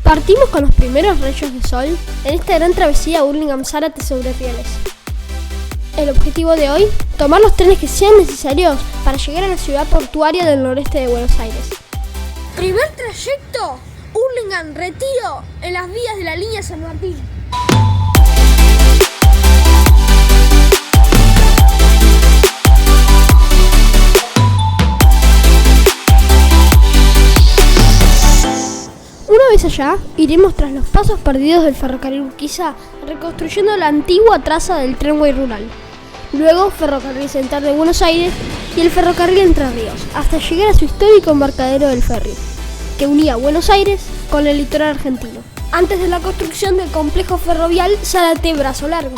Partimos con los primeros rayos de sol en esta gran travesía Hurlingham-Zárate sobre rieles. El objetivo de hoy, tomar los trenes que sean necesarios para llegar a la ciudad portuaria del noreste de Buenos Aires. Primer trayecto, Hurlingham-Retiro en las vías de la línea San Martín. Una vez allá, iremos tras los pasos perdidos del ferrocarril Urquiza, reconstruyendo la antigua traza del tramway rural. Luego, Ferrocarril Central de Buenos Aires y el ferrocarril Entre Ríos, hasta llegar a su histórico embarcadero del ferry, que unía Buenos Aires con el litoral argentino, antes de la construcción del complejo ferrovial Zárate-Brazo Largo.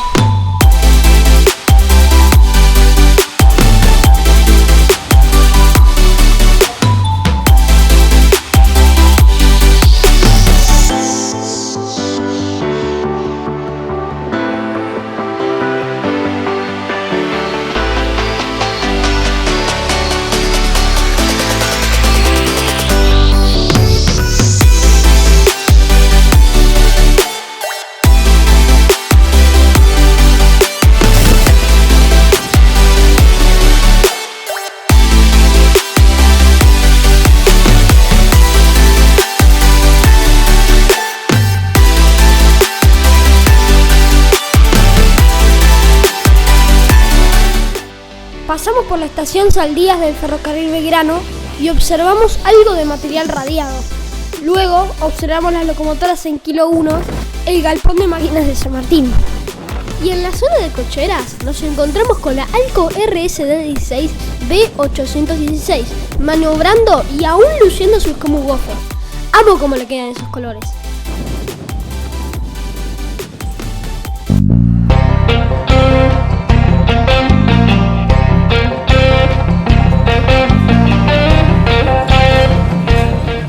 Pasamos por la estación Saldías del ferrocarril Belgrano y observamos algo de material radiado. Luego observamos las locomotoras en Kilo 1, el galpón de máquinas de San Martín. Y en la zona de cocheras nos encontramos con la Alco RSD16 B816, maniobrando y aún luciendo sus como gofos. Amo cómo le quedan esos colores.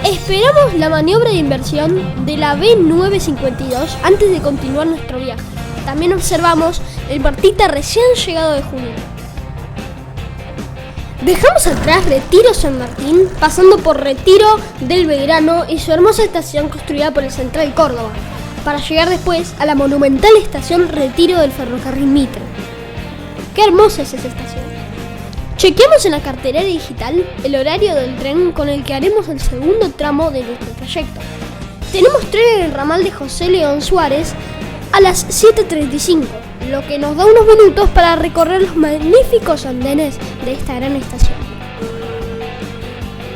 Esperamos la maniobra de inversión de la B952 antes de continuar nuestro viaje. También observamos el Martita recién llegado de Junín. Dejamos atrás Retiro San Martín, pasando por Retiro del Belgrano y su hermosa estación construida por el Central Córdoba, para llegar después a la monumental estación Retiro del ferrocarril Mitre. ¡Qué hermosa es esa estación! Chequeamos en la cartelera digital el horario del tren con el que haremos el segundo tramo de nuestro trayecto. Tenemos tren en el ramal de José León Suárez a las 7:35, lo que nos da unos minutos para recorrer los magníficos andenes de esta gran estación.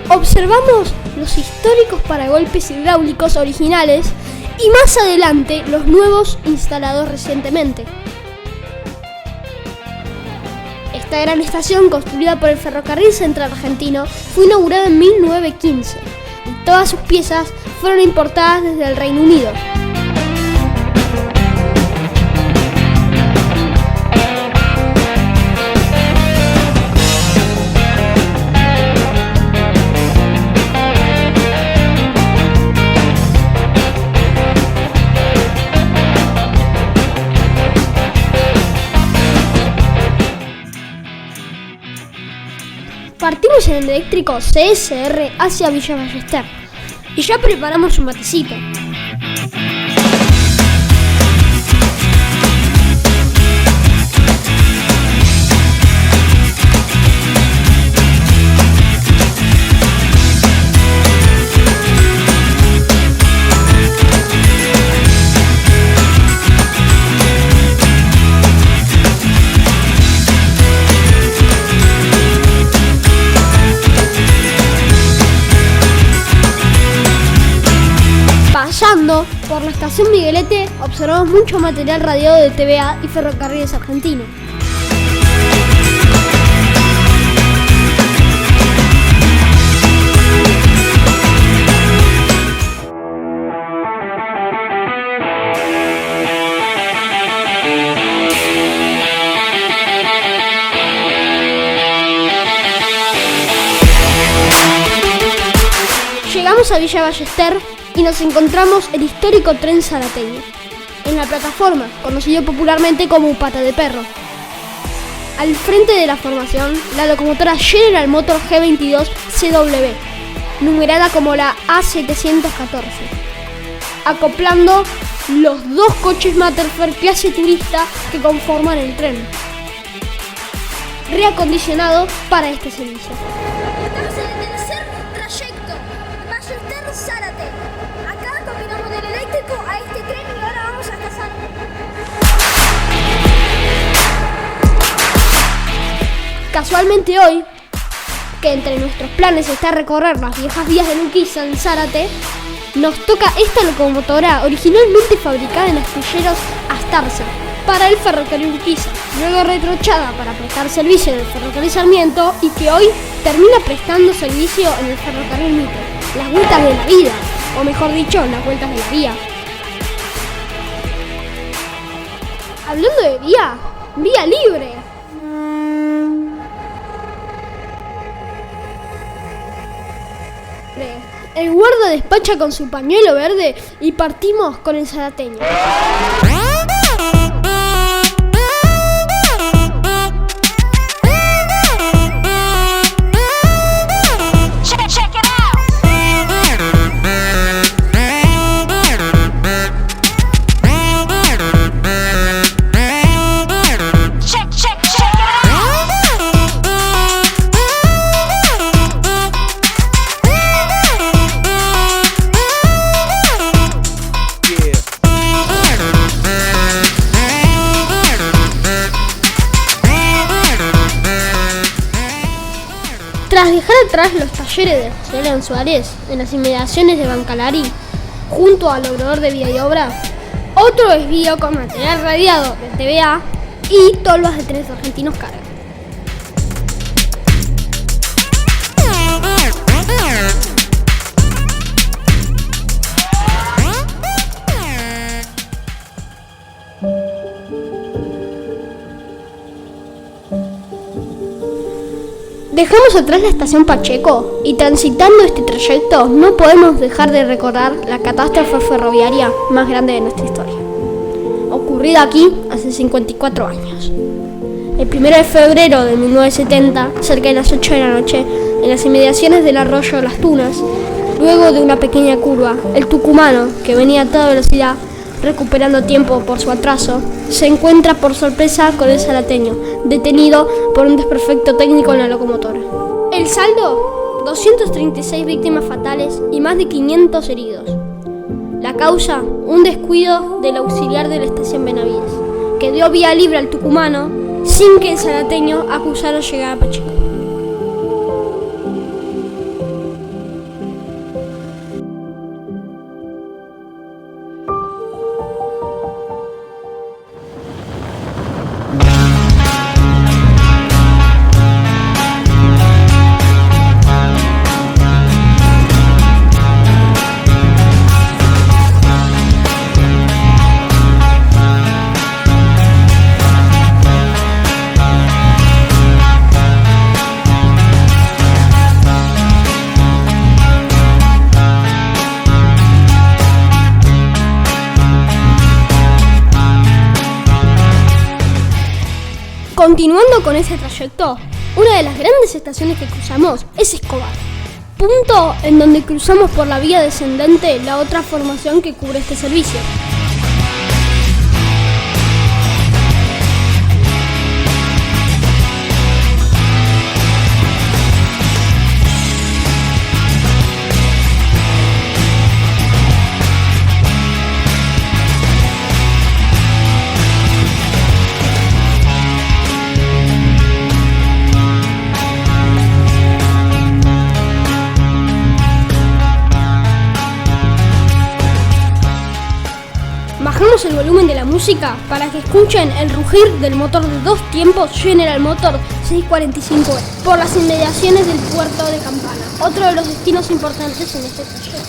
Observamos los históricos paragolpes hidráulicos originales y más adelante los nuevos instalados recientemente. Esta gran estación, construida por el Ferrocarril Central Argentino, fue inaugurada en 1915 y todas sus piezas fueron importadas desde el Reino Unido. Partimos en el eléctrico CSR hacia Villa Ballester y ya preparamos un matecito. Pasando por la estación Miguelete, observamos mucho material radiado de TVA y ferrocarriles argentinos. Llegamos a Villa Ballester y nos encontramos el histórico tren zarateño, en la plataforma, conocido popularmente como Pata de Perro. Al frente de la formación, la locomotora General Motors G22 CW, numerada como la A714. acoplando los dos coches Matterford clase turista que conforman el tren, reacondicionado para este servicio. Estamos en el tercer trayecto, Ballester-Zárate. Acá combinamos del eléctrico a este tren y ahora vamos hasta Zárate. Casualmente hoy, que entre nuestros planes está recorrer las viejas vías de Urquiza en Zárate, nos toca esta locomotora originalmente fabricada en astilleros Astarza para el ferrocarril Urquiza, luego retrochada para prestar servicio en el ferrocarril Sarmiento y que hoy termina prestando servicio en el ferrocarril Mitre. Las vueltas de la vida, o mejor dicho, las vueltas de la vía. Hablando de vía, vía libre. El guarda despacha con su pañuelo verde y partimos con el zarateño. Tras dejar atrás los talleres de José León Suárez en las inmediaciones de Bancalari, junto al obrador de Vía y Obra, otro desvío con material radiado de TVA y tolvas de trenes argentinos carga. Dejamos atrás la estación Pacheco y transitando este trayecto no podemos dejar de recordar la catástrofe ferroviaria más grande de nuestra historia, ocurrida aquí hace 54 años. El 1 de febrero de 1970, cerca de las 8 de la noche, en las inmediaciones del arroyo Las Tunas, luego de una pequeña curva, el tucumano, que venía a toda velocidad, recuperando tiempo por su atraso, se encuentra por sorpresa con el zarateño, detenido por un desperfecto técnico en la locomotora. El saldo, 236 víctimas fatales y más de 500 heridos. La causa, un descuido del auxiliar de la estación Benavides, que dio vía libre al tucumano sin que el zarateño acusara llegar a Pacheco. Continuando con ese trayecto, una de las grandes estaciones que cruzamos es Escobar, punto en donde cruzamos por la vía descendente la otra formación que cubre este servicio. Bajamos el volumen de la música para que escuchen el rugir del motor de 2 tiempos General Motor 645E por las inmediaciones del puerto de Campana, otro de los destinos importantes en este trayecto.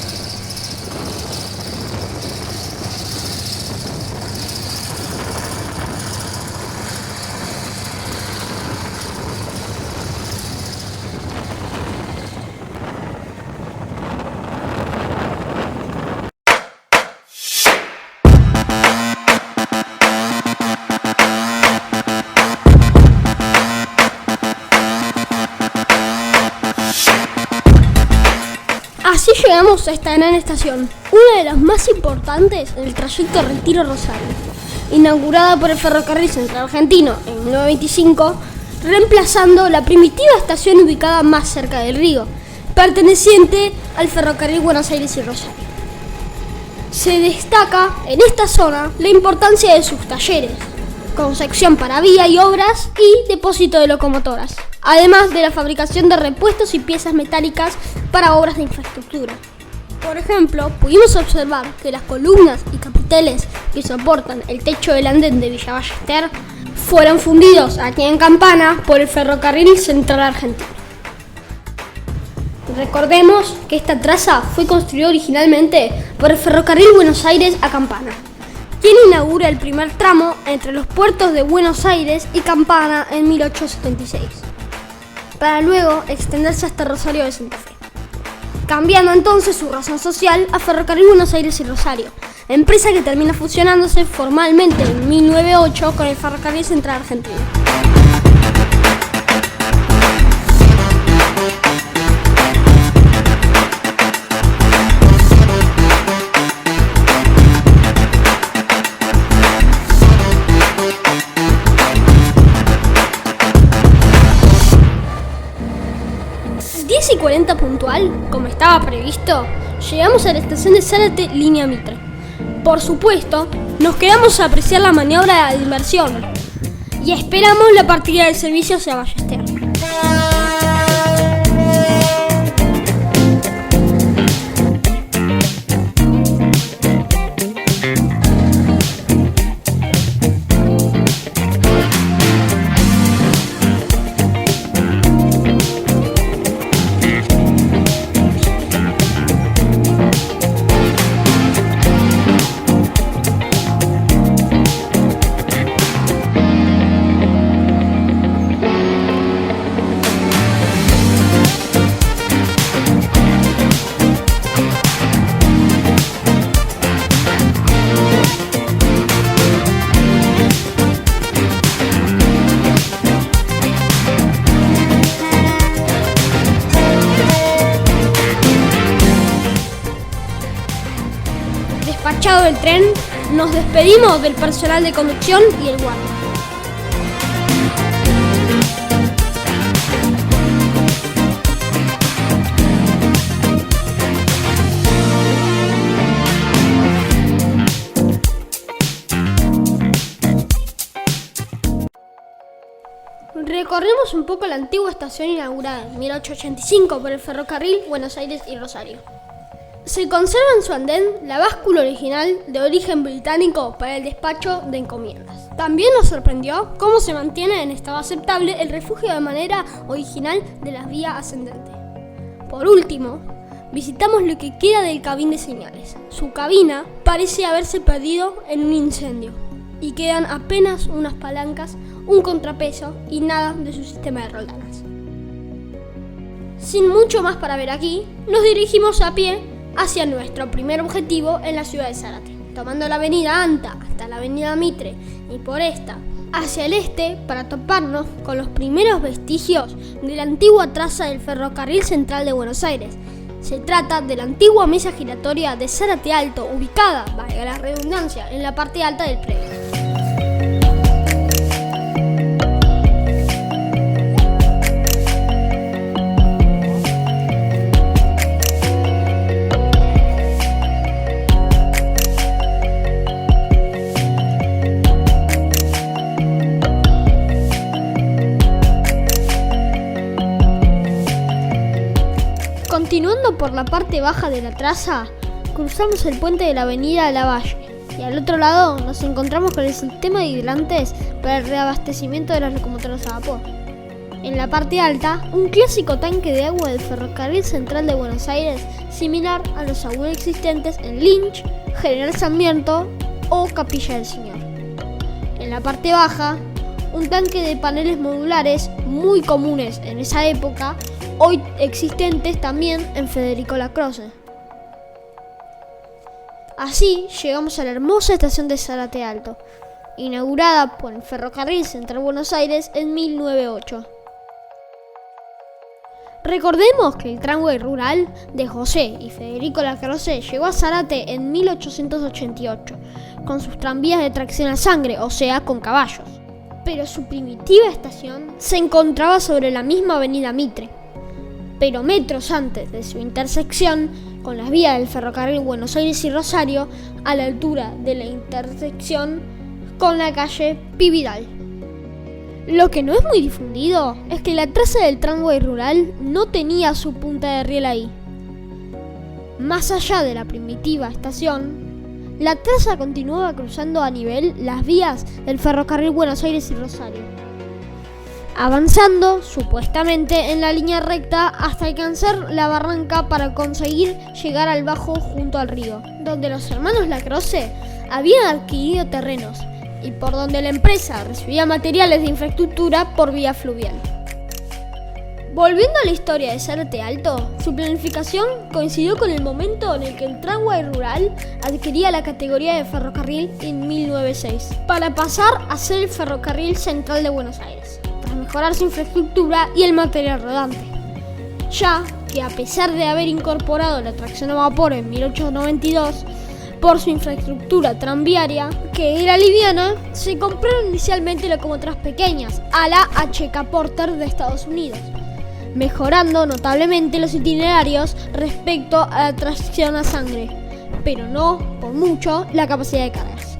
Así llegamos a esta gran estación, una de las más importantes en el trayecto Retiro-Rosario. Inaugurada por el Ferrocarril Central Argentino en 1925, reemplazando la primitiva estación ubicada más cerca del río, perteneciente al Ferrocarril Buenos Aires y Rosario. Se destaca en esta zona la importancia de sus talleres, con sección para vía y obras y depósito de locomotoras, además de la fabricación de repuestos y piezas metálicas para obras de infraestructura. Por ejemplo, pudimos observar que las columnas y capiteles que soportan el techo del andén de Villa Ballester fueron fundidos aquí en Campana por el Ferrocarril Central Argentino. Recordemos que esta traza fue construida originalmente por el Ferrocarril Buenos Aires a Campana, quien inaugura el primer tramo entre los puertos de Buenos Aires y Campana en 1876, para luego extenderse hasta Rosario de Santa Fe, cambiando entonces su razón social a Ferrocarril Buenos Aires y Rosario, empresa que termina fusionándose formalmente en 1908 con el Ferrocarril Central Argentino. Y 40 puntual, como estaba previsto, llegamos a la estación de Zárate, línea Mitre. Por supuesto, nos quedamos a apreciar la maniobra de inmersión y esperamos la partida del servicio hacia Ballester. Despachado el tren, nos despedimos del personal de conducción y el guardia. Recorremos un poco la antigua estación inaugurada en 1885 por el Ferrocarril Buenos Aires y Rosario. Se conserva en su andén la báscula original de origen británico para el despacho de encomiendas. También nos sorprendió cómo se mantiene en estado aceptable el refugio de manera original de la vía ascendente. Por último, visitamos lo que queda del cabín de señales. Su cabina parece haberse perdido en un incendio y quedan apenas unas palancas, un contrapeso y nada de su sistema de roldanas. Sin mucho más para ver aquí, nos dirigimos a pie hacia nuestro primer objetivo en la ciudad de Zárate, tomando la avenida Anta hasta la avenida Mitre y por esta hacia el este para toparnos con los primeros vestigios de la antigua traza del Ferrocarril Central de Buenos Aires. Se trata de la antigua mesa giratoria de Zárate Alto, ubicada, valga la redundancia, en la parte alta del predio. Continuando por la parte baja de la traza, cruzamos el puente de la avenida Lavalle y al otro lado nos encontramos con el sistema de hidrantes para el reabastecimiento de las locomotoras a vapor. En la parte alta, un clásico tanque de agua del Ferrocarril Central de Buenos Aires, similar a los aún existentes en Lynch, General Sarmiento o Capilla del Señor. En la parte baja, un tanque de paneles modulares muy comunes en esa época, hoy existentes también en Federico Lacroze. Así llegamos a la hermosa estación de Zárate Alto, inaugurada por el Ferrocarril Central Buenos Aires en 1908. Recordemos que el tramway rural de José y Federico Lacroze llegó a Zárate en 1888, con sus tranvías de tracción a sangre, o sea, con caballos. Pero su primitiva estación se encontraba sobre la misma avenida Mitre, pero metros antes de su intersección con las vías del ferrocarril Buenos Aires y Rosario, a la altura de la intersección con la calle Pividal. Lo que no es muy difundido es que la traza del tramway rural no tenía su punta de riel ahí. Más allá de la primitiva estación, la traza continuaba cruzando a nivel las vías del ferrocarril Buenos Aires y Rosario, avanzando supuestamente en la línea recta hasta alcanzar la barranca para conseguir llegar al bajo junto al río, donde los hermanos Lacroze habían adquirido terrenos y por donde la empresa recibía materiales de infraestructura por vía fluvial. Volviendo a la historia de Zárate Alto, su planificación coincidió con el momento en el que el tramway rural adquiría la categoría de ferrocarril en 1906, para pasar a ser el ferrocarril central de Buenos Aires, tras mejorar su infraestructura y el material rodante, ya que a pesar de haber incorporado la tracción a vapor en 1892, por su infraestructura tranviaria, que era liviana, se compraron inicialmente locomotoras pequeñas, a la HK Porter de Estados Unidos, mejorando notablemente los itinerarios respecto a la tracción a sangre, pero no, por mucho, la capacidad de cargas.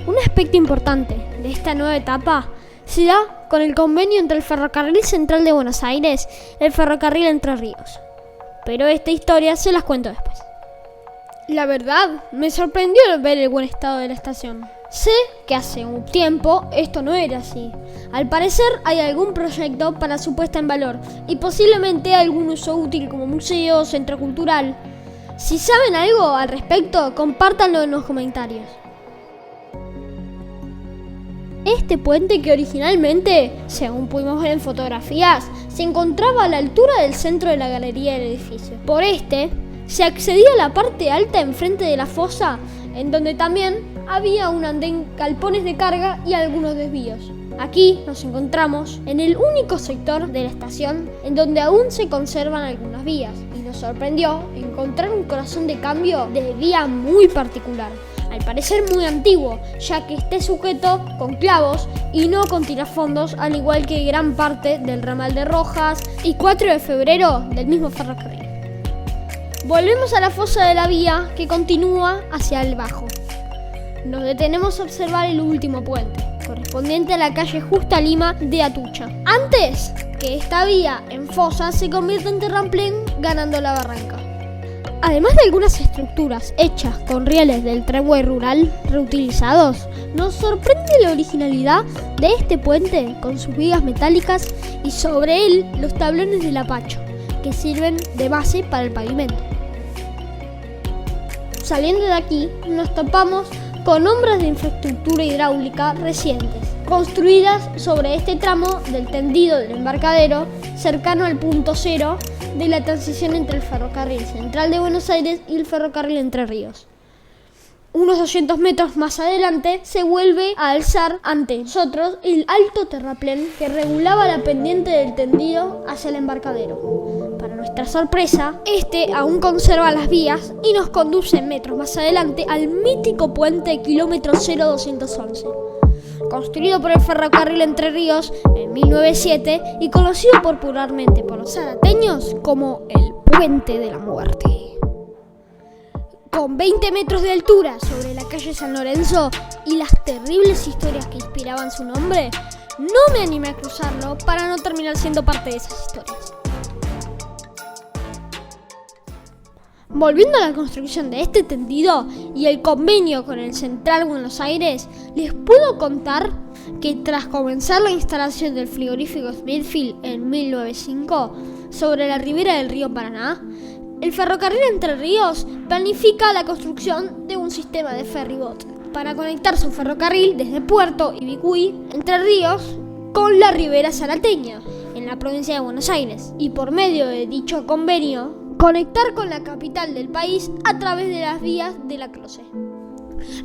Un aspecto importante de esta nueva etapa se da con el convenio entre el Ferrocarril Central de Buenos Aires y el Ferrocarril Entre Ríos, pero esta historia se las cuento después. La verdad, me sorprendió ver el buen estado de la estación. Sé que hace un tiempo esto no era así. Al parecer hay algún proyecto para su puesta en valor y posiblemente algún uso útil como museo o centro cultural. Si saben algo al respecto, compártanlo en los comentarios. Este puente, que originalmente, según pudimos ver en fotografías, se encontraba a la altura del centro de la galería del edificio. Por se accedía a la parte alta enfrente de la fosa, en donde también había un andén, galpones de carga y algunos desvíos. Aquí nos encontramos en el único sector de la estación en donde aún se conservan algunas vías, y nos sorprendió encontrar un corazón de cambio de vía muy particular, al parecer muy antiguo, ya que esté sujeto con clavos y no con tirafondos, al igual que gran parte del ramal de Rojas y 4 de febrero del mismo ferrocarril. Volvemos a la fosa de la vía que continúa hacia el bajo. Nos detenemos a observar el último puente, correspondiente a la calle Justa Lima de Atucha, antes que esta vía en fosa se convierta en terraplén, ganando la barranca. Además de algunas estructuras hechas con rieles del tramway rural reutilizados, nos sorprende la originalidad de este puente con sus vigas metálicas y sobre él los tablones del apacho, que sirven de base para el pavimento. Saliendo de aquí, nos topamos con obras de infraestructura hidráulica recientes, construidas sobre este tramo del tendido del embarcadero, cercano al punto cero de la transición entre el Ferrocarril Central de Buenos Aires y el Ferrocarril Entre Ríos. Unos 200 metros más adelante se vuelve a alzar ante nosotros el alto terraplén que regulaba la pendiente del tendido hacia el embarcadero. Para nuestra sorpresa, este aún conserva las vías y nos conduce metros más adelante al mítico puente kilómetro 0211, construido por el Ferrocarril Entre Ríos en 1907 y conocido popularmente por los zarateños como el Puente de la Muerte. Con 20 metros de altura sobre la calle San Lorenzo y las terribles historias que inspiraban su nombre, no me animé a cruzarlo para no terminar siendo parte de esas historias. Volviendo a la construcción de este tendido y el convenio con el Central Buenos Aires, les puedo contar que tras comenzar la instalación del frigorífico Smithfield en 1905 sobre la ribera del río Paraná, el Ferrocarril Entre Ríos planifica la construcción de un sistema de ferrybot para conectar su ferrocarril desde Puerto y Vicuña, Entre Ríos, con la ribera zarateña, en la provincia de Buenos Aires, y por medio de dicho convenio, conectar con la capital del país a través de las vías de Lacroze.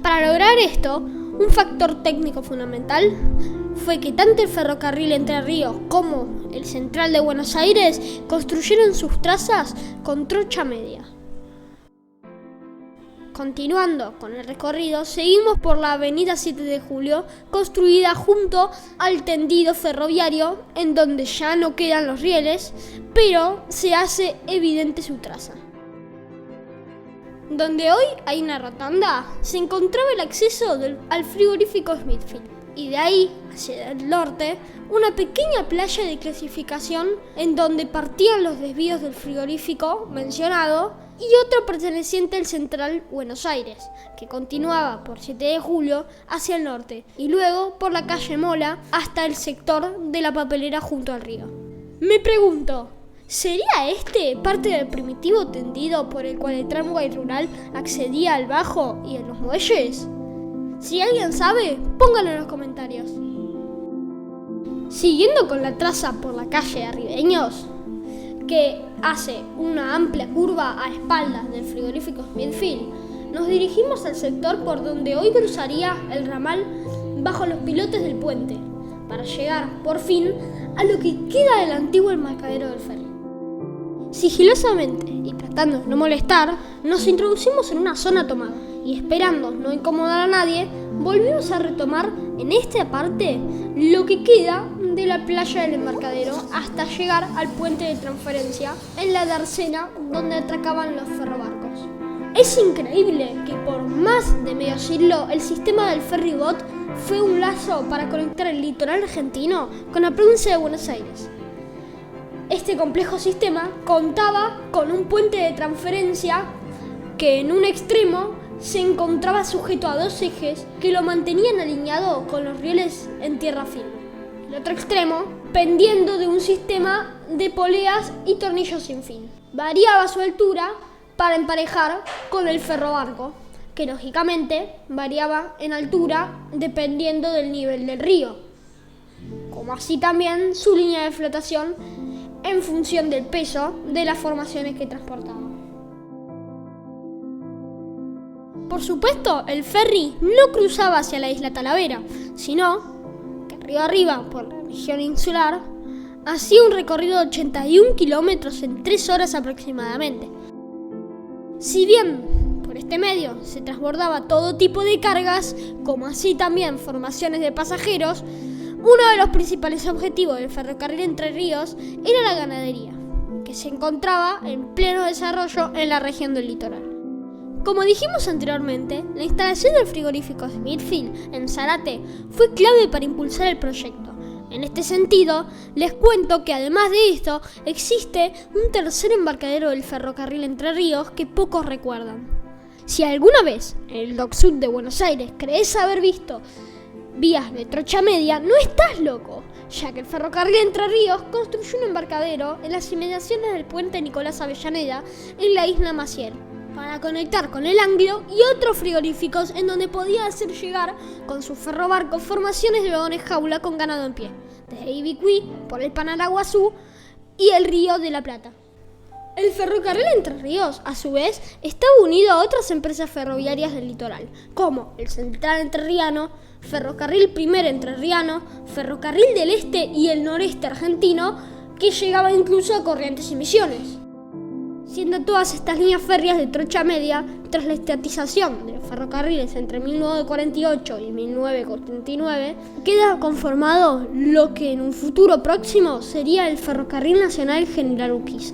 Para lograr esto, un factor técnico fundamental fue que tanto el ferrocarril Entre Ríos como el Central de Buenos Aires construyeron sus trazas con trocha media. Continuando con el recorrido, seguimos por la avenida 7 de Julio, construida junto al tendido ferroviario, en donde ya no quedan los rieles, pero se hace evidente su traza. Donde hoy hay una rotonda, se encontraba el acceso al frigorífico Smithfield, y de ahí, hacia el norte, una pequeña playa de clasificación en donde partían los desvíos del frigorífico mencionado y otro perteneciente al Central Buenos Aires, que continuaba por 7 de Julio hacia el norte y luego por la calle Mola hasta el sector de la papelera junto al río. Me pregunto, ¿sería este parte del primitivo tendido por el cual el tramway rural accedía al bajo y a los muelles? Si alguien sabe, pónganlo en los comentarios. Siguiendo con la traza por la calle Arribeños, que hace una amplia curva a espaldas del frigorífico Smithfield, nos dirigimos al sector por donde hoy cruzaría el ramal bajo los pilotes del puente, para llegar, por fin, a lo que queda del antiguo embarcadero del ferry. Sigilosamente y tratando de no molestar, nos introducimos en una zona tomada y esperando no incomodar a nadie, volvimos a retomar en esta parte lo que queda de la playa del embarcadero hasta llegar al puente de transferencia en la dársena donde atracaban los ferrobarcos. Es increíble que por más de medio siglo el sistema del ferrybot fue un lazo para conectar el litoral argentino con la provincia de Buenos Aires. Este complejo sistema contaba con un puente de transferencia que en un extremo se encontraba sujeto a dos ejes que lo mantenían alineado con los rieles en tierra firme. El otro extremo pendiendo de un sistema de poleas y tornillos sin fin. Variaba su altura para emparejar con el ferrobarco, que lógicamente variaba en altura dependiendo del nivel del río, como así también su línea de flotación en función del peso de las formaciones que transportaba. Por supuesto, el ferry no cruzaba hacia la isla Talavera, sino que río arriba, por la región insular, hacía un recorrido de 81 kilómetros en 3 horas aproximadamente. Si bien por este medio se transbordaba todo tipo de cargas, como así también formaciones de pasajeros, uno de los principales objetivos del ferrocarril Entre Ríos era la ganadería, que se encontraba en pleno desarrollo en la región del litoral. Como dijimos anteriormente, la instalación del frigorífico Smithfield en Zárate fue clave para impulsar el proyecto. En este sentido, les cuento que además de esto, existe un tercer embarcadero del ferrocarril Entre Ríos que pocos recuerdan. Si alguna vez en el Dock Sud de Buenos Aires crees haber visto vías de trocha media, no estás loco, ya que el ferrocarril Entre Ríos construyó un embarcadero en las inmediaciones del puente Nicolás Avellaneda en la isla Maciel, para conectar con el Ánguilo y otros frigoríficos en donde podía hacer llegar con su ferrobarco formaciones de vagones jaula con ganado en pie, desde Ibicuí por el Panaraguazú y el Río de la Plata. El ferrocarril Entre Ríos, a su vez, estaba unido a otras empresas ferroviarias del litoral, como el Central Entrerriano, Ferrocarril Primer Entrerriano, Ferrocarril del Este y el Noreste Argentino, que llegaba incluso a Corrientes y Misiones. Siendo todas estas líneas férreas de trocha media, tras la estatización de los ferrocarriles entre 1948 y 1949, queda conformado lo que en un futuro próximo sería el Ferrocarril Nacional General Urquiza,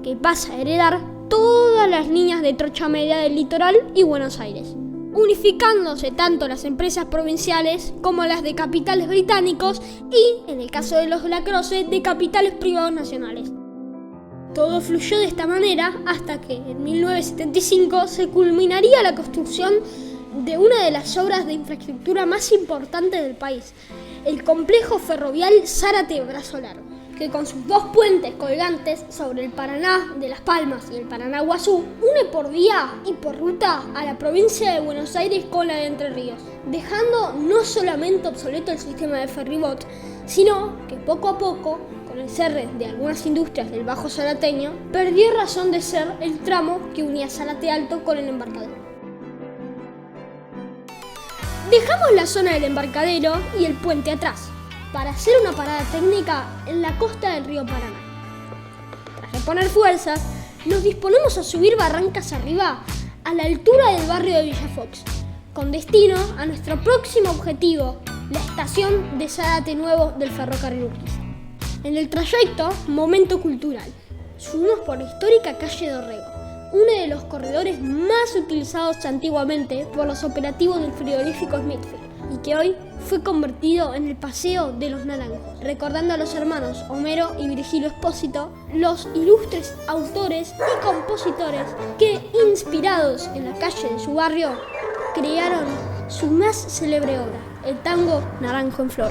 que pasa a heredar todas las líneas de trocha media del litoral y Buenos Aires, unificándose tanto las empresas provinciales como las de capitales británicos y, en el caso de los Lacroze, de capitales privados nacionales. Todo fluyó de esta manera hasta que en 1975 se culminaría la construcción de una de las obras de infraestructura más importantes del país, el complejo ferrovial Zárate-Brazo Largo, que con sus dos puentes colgantes sobre el Paraná de Las Palmas y el Paranaguazú une por vía y por ruta a la provincia de Buenos Aires con la de Entre Ríos, dejando no solamente obsoleto el sistema de ferrybot, sino que poco a poco, con el cierre de algunas industrias del Bajo Zarateño, perdió razón de ser el tramo que unía Zárate Alto con el embarcadero. Dejamos la zona del embarcadero y el puente atrás para hacer una parada técnica en la costa del río Paraná. Tras reponer fuerzas, nos disponemos a subir barrancas arriba a la altura del barrio de Villa Fox, con destino a nuestro próximo objetivo, la estación de Zárate Nuevo del ferrocarril Urquiza. En el trayecto, momento cultural. Subimos por la histórica calle Dorrego, uno de los corredores más utilizados antiguamente por los operativos del frigorífico Smithfield y que hoy fue convertido en el Paseo de los Naranjos, recordando a los hermanos Homero y Virgilio Espósito, los ilustres autores y compositores que, inspirados en la calle de su barrio, crearon su más célebre obra, el tango Naranjo en Flor.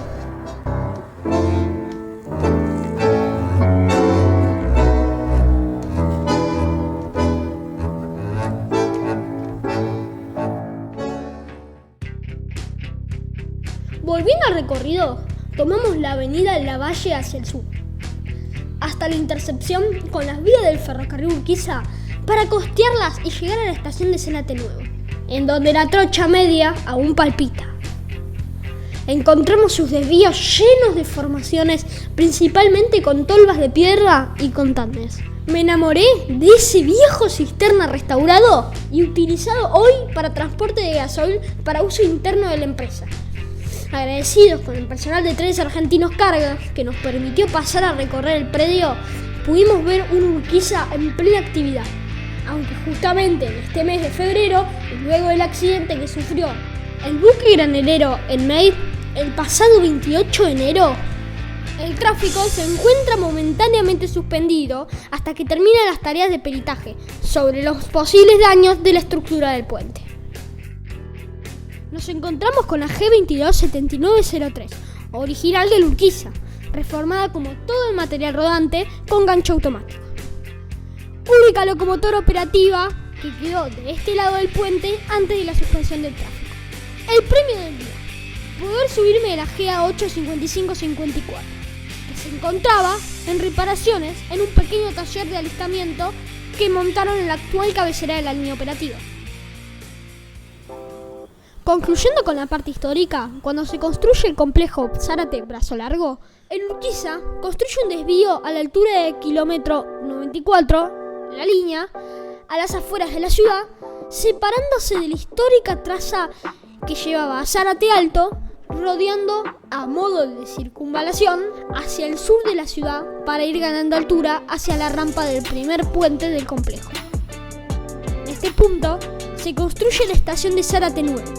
Volviendo al recorrido, tomamos la avenida Lavalle hacia el sur, hasta la intersección con las vías del ferrocarril Urquiza para costearlas y llegar a la estación de Zárate Nuevo, en donde la trocha media aún palpita. Encontramos sus desvíos llenos de formaciones, principalmente con tolvas de piedra y con tandes. Me enamoré de ese viejo cisterna restaurado y utilizado hoy para transporte de gasoil para uso interno de la empresa. Agradecidos con el personal de Trenes Argentinos Cargas que nos permitió pasar a recorrer el predio, pudimos ver un Urquiza en plena actividad, aunque justamente en este mes de febrero, luego del accidente que sufrió el buque granelero en May el pasado 28 de enero, el tráfico se encuentra momentáneamente suspendido hasta que terminen las tareas de peritaje sobre los posibles daños de la estructura del puente. Nos encontramos con la G227903, original del Urquiza, reformada como todo el material rodante con gancho automático. Única locomotora operativa que quedó de este lado del puente antes de la suspensión del tráfico. El premio del día: poder subirme de la GA85554, que se encontraba en reparaciones en un pequeño taller de alistamiento que montaron en la actual cabecera de la línea operativa. Concluyendo con la parte histórica, cuando se construye el complejo Zárate Brazo Largo, el Urquiza construye un desvío a la altura del kilómetro 94, la línea, a las afueras de la ciudad, separándose de la histórica traza que llevaba a Zárate Alto, rodeando a modo de circunvalación hacia el sur de la ciudad para ir ganando altura hacia la rampa del primer puente del complejo. En este punto se construye la estación de Zárate Nuevo,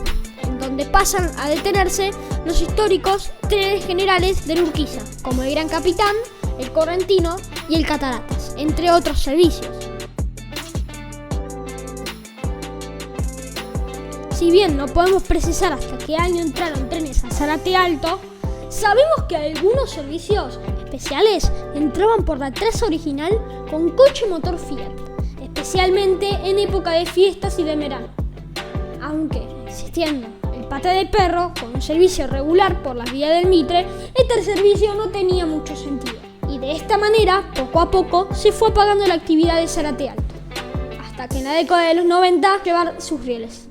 donde pasan a detenerse los históricos trenes generales del Urquiza, como el Gran Capitán, el Correntino y el Cataratas, entre otros servicios. Si bien no podemos precisar hasta qué año entraron trenes a Zárate Alto, sabemos que algunos servicios especiales entraban por la traza original con coche motor Fiat, especialmente en época de fiestas y de verano. Aunque existiendo el Pata de Perro con un servicio regular por las vías del Mitre, este servicio no tenía mucho sentido. Y de esta manera, poco a poco, se fue apagando la actividad de Zárate Alto, hasta que en la década de los 90 llevar sus rieles.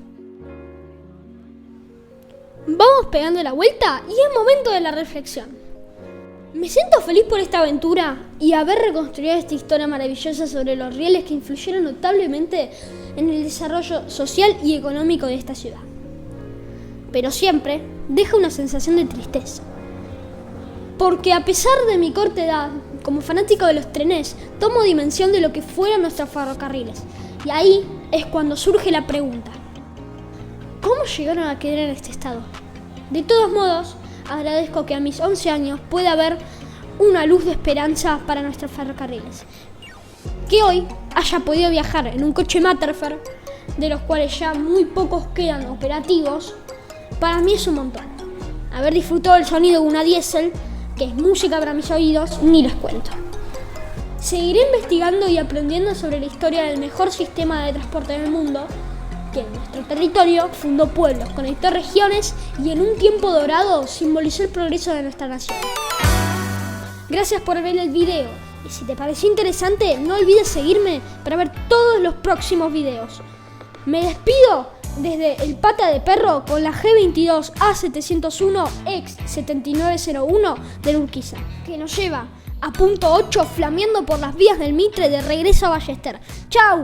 Vamos pegando la vuelta y es momento de la reflexión. Me siento feliz por esta aventura y haber reconstruido esta historia maravillosa sobre los rieles que influyeron notablemente en el desarrollo social y económico de esta ciudad. Pero siempre deja una sensación de tristeza. Porque a pesar de mi corta edad, como fanático de los trenes, tomo dimensión de lo que fueron nuestros ferrocarriles. Y ahí es cuando surge la pregunta: ¿cómo llegaron a quedar en este estado? De todos modos, agradezco que a mis 11 años pueda haber una luz de esperanza para nuestros ferrocarriles. Que hoy haya podido viajar en un coche Matterford, de los cuales ya muy pocos quedan operativos, para mí es un montón. Haber disfrutado el sonido de una diésel, que es música para mis oídos, ni les cuento. Seguiré investigando y aprendiendo sobre la historia del mejor sistema de transporte del mundo, que en nuestro territorio fundó pueblos, conectó regiones y en un tiempo dorado simbolizó el progreso de nuestra nación. Gracias por ver el video y si te pareció interesante no olvides seguirme para ver todos los próximos videos. Me despido desde el Pata de Perro con la G22 A701 ex 7901 de Urquiza, que nos lleva a punto 8 flameando por las vías del Mitre de regreso a Ballester. ¡Chau!